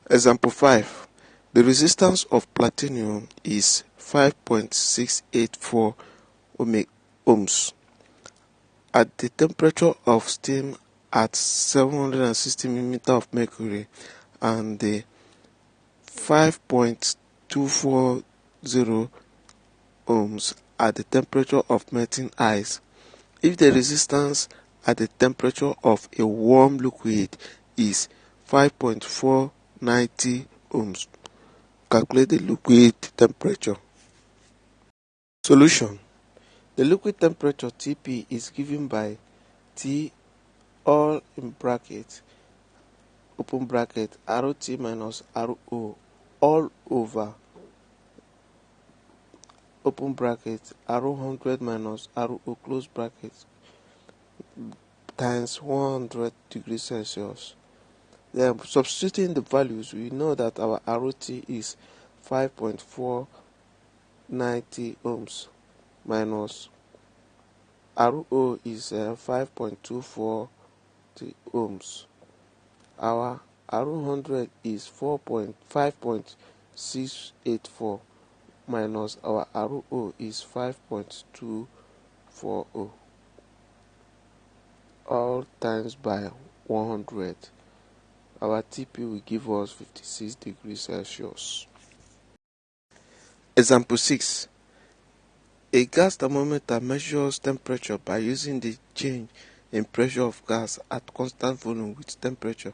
Example 5. The resistance of platinum is 5.684 ohms. At the temperature of steam at 760 mm of mercury and the 5.240 ohms at the temperature of melting ice. If the resistance at the temperature of a warm liquid is 5.490 ohms, calculate the liquid temperature. Solution. The liquid temperature Tp is given by T all in bracket open bracket RT minus RO all over open bracket RO 100 minus RO close bracket times 100 degrees Celsius. Then substituting the values, we know that our ROT is 5.490 ohms minus RO is 5.240 ohms. Our RO 100 is 5.684 minus our RO is 5.240 all times by 100. Our Tp will give us 56 degrees Celsius. Example 6. A gas thermometer measures temperature by using the change in pressure of gas at constant volume with temperature.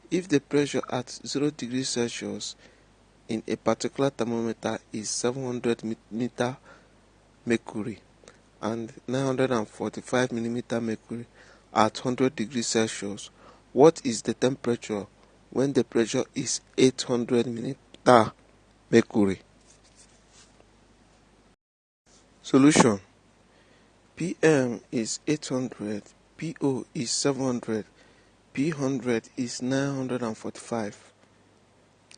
If the pressure at 0 degrees Celsius in a particular thermometer is 700 mm mercury and 945 mm mercury at 100 degrees Celsius, what is the temperature when the pressure is 800 mm mercury? Solution. Pm is 800, Po is 700, P100 is 945.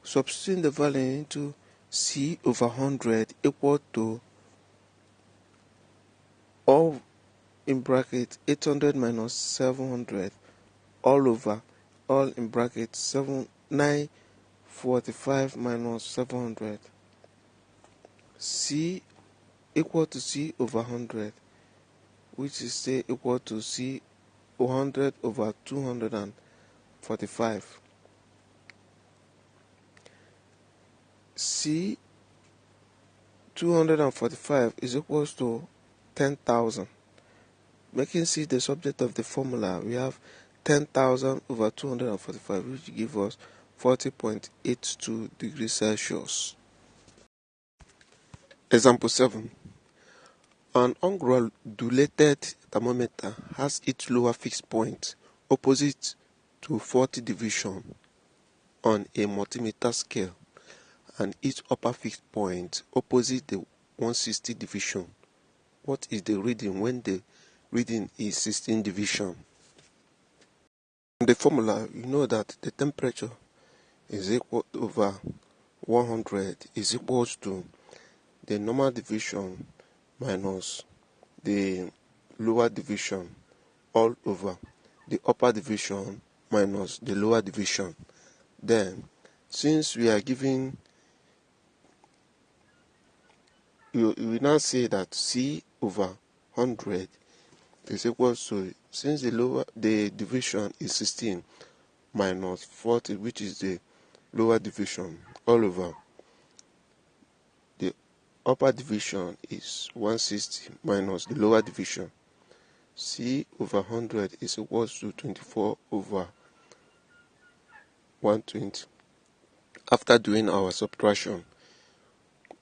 Substituting the value into C over 100 equal to all in bracket 800 minus 700 all over all in bracket 945 minus 700. C equal to C over 100, which is say equal to C 100 over 245. C 245 is equals to 10,000. Making C the subject of the formula, we have 10,000 over 245, which gives us 40.82 degrees Celsius. Example 7. An ungradulated thermometer has its lower fixed point opposite to 40 division on a multimeter scale and its upper fixed point opposite the 160 division. What is the reading when the reading is 16 division? In the formula, you know that the temperature is equal over 100 is equals to the normal division minus the lower division all over the upper division minus the lower division. Then, since we are given, we now say that C over 100 is equal to, since the division is 16 minus 40, which is the lower division, all over the upper division is 160 minus the lower division. C over 100 is equal to 24 over 120. After doing our subtraction,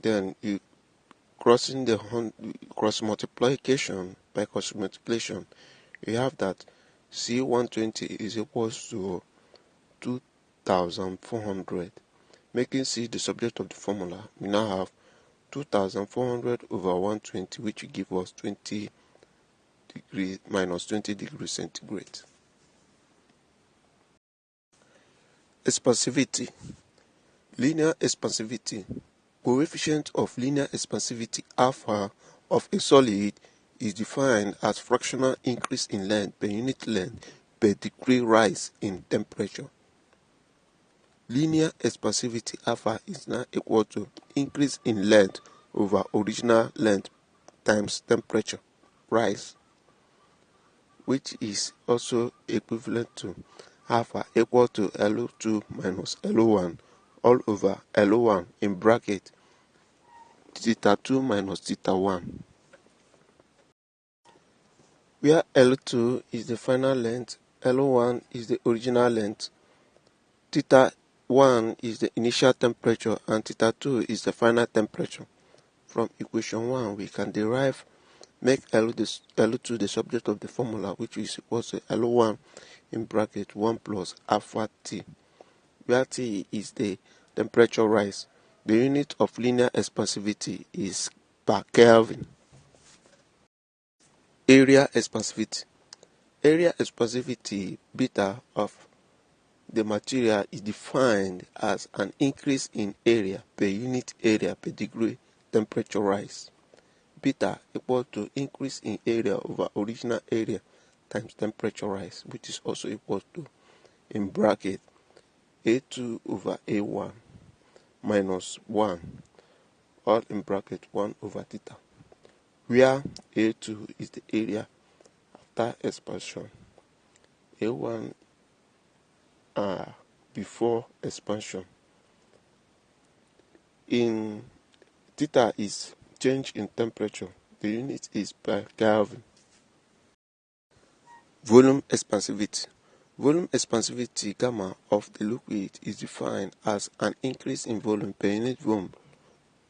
then you crossing the cross multiplication by cross multiplication, you have that C120 is equal to 2,400. Making C the subject of the formula, we now have 2,400 over 120, which will give us 20 degrees minus 20 degrees centigrade. Expansivity. Linear expansivity. Coefficient of linear expansivity alpha of a solid is defined as fractional increase in length per unit length per degree rise in temperature. linear expansivity alpha is now equal to increase in length over original length times temperature rise, which is also equivalent to alpha equal to LO2 minus LO1 all over LO1 in bracket theta 2 minus theta 1, where L2 is the final length, LO1 is the original length, theta 1 is the initial temperature, and theta 2 is the final temperature. From equation 1, we can make L2 the subject of the formula, which is equal to LO1 in bracket 1 plus alpha T, where T is the temperature rise. The unit of linear expansivity is per Kelvin. Area expansivity. Area expansivity beta of the material is defined as an increase in area per unit area per degree temperature rise. Beta equal to increase in area over original area times temperature rise, which is also equal to, in bracket, A2 over A1 minus 1, all in bracket 1 over theta, where A2 is the area after expansion, A1 before expansion. In theta is change in temperature. The unit is per Kelvin. Volume expansivity. Volume expansivity gamma of the liquid is defined as an increase in volume per unit volume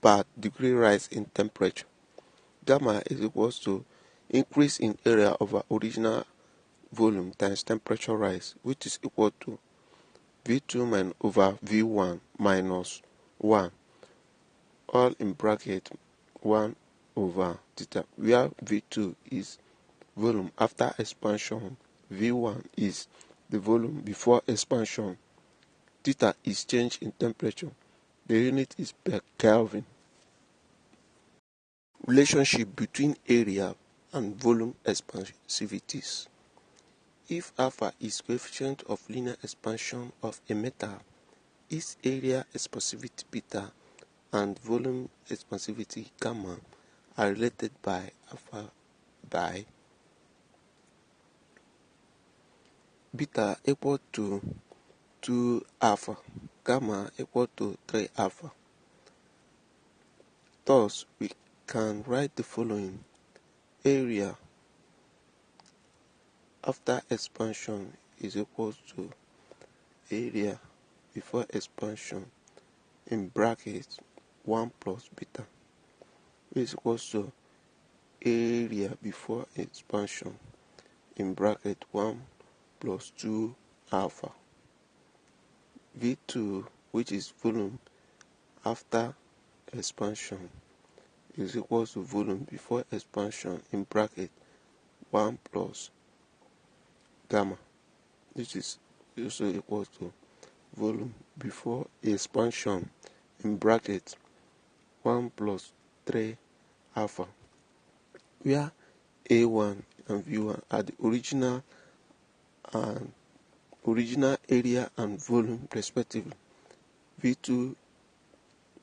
per degree rise in temperature. Gamma is equal to increase in area over original volume times temperature rise, which is equal to V2 over V1 minus 1, all in bracket 1 over theta, where V2 is volume after expansion, V1 is the volume before expansion, theta is change in temperature, the unit is per Kelvin. Relationship between area and volume expansivities. If alpha is coefficient of linear expansion of a metal, its area expansivity beta and volume expansivity gamma are related by alpha by beta equal to 2 alpha, gamma equal to 3 alpha. Thus, we can write the following: area after expansion is equal to area before expansion in bracket 1 plus beta, which is equal to area before expansion in bracket 1 plus 2 alpha. V2, which is volume after expansion, is equal to volume before expansion in bracket 1 plus gamma, which is also equal to volume before expansion in bracket 1 plus 3 alpha, where A1 and V1 are the original area and volume respectively. V2,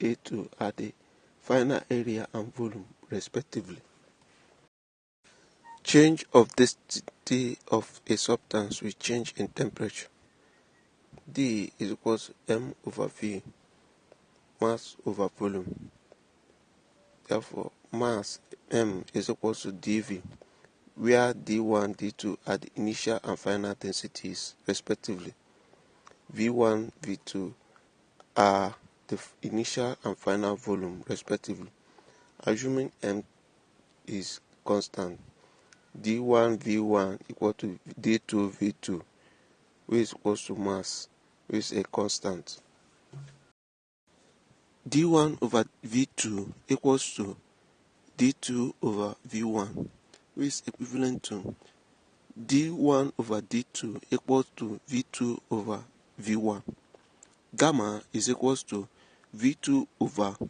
A2 are the final area and volume respectively. Change of density of a substance with change in temperature. D is equal to M over V, mass over volume. Therefore, mass M is equal to dV, where D1, D2 are the initial and final densities respectively. V1, V2 are the initial and final volume respectively. Assuming M is constant, D1 V1 equal to D2 V2, which is equal to mass, which is a constant. D1 over V2 equals to D2 over V1, which is equivalent to D1 over D2 equals to V2 over V1. Gamma is equals to V2 over V1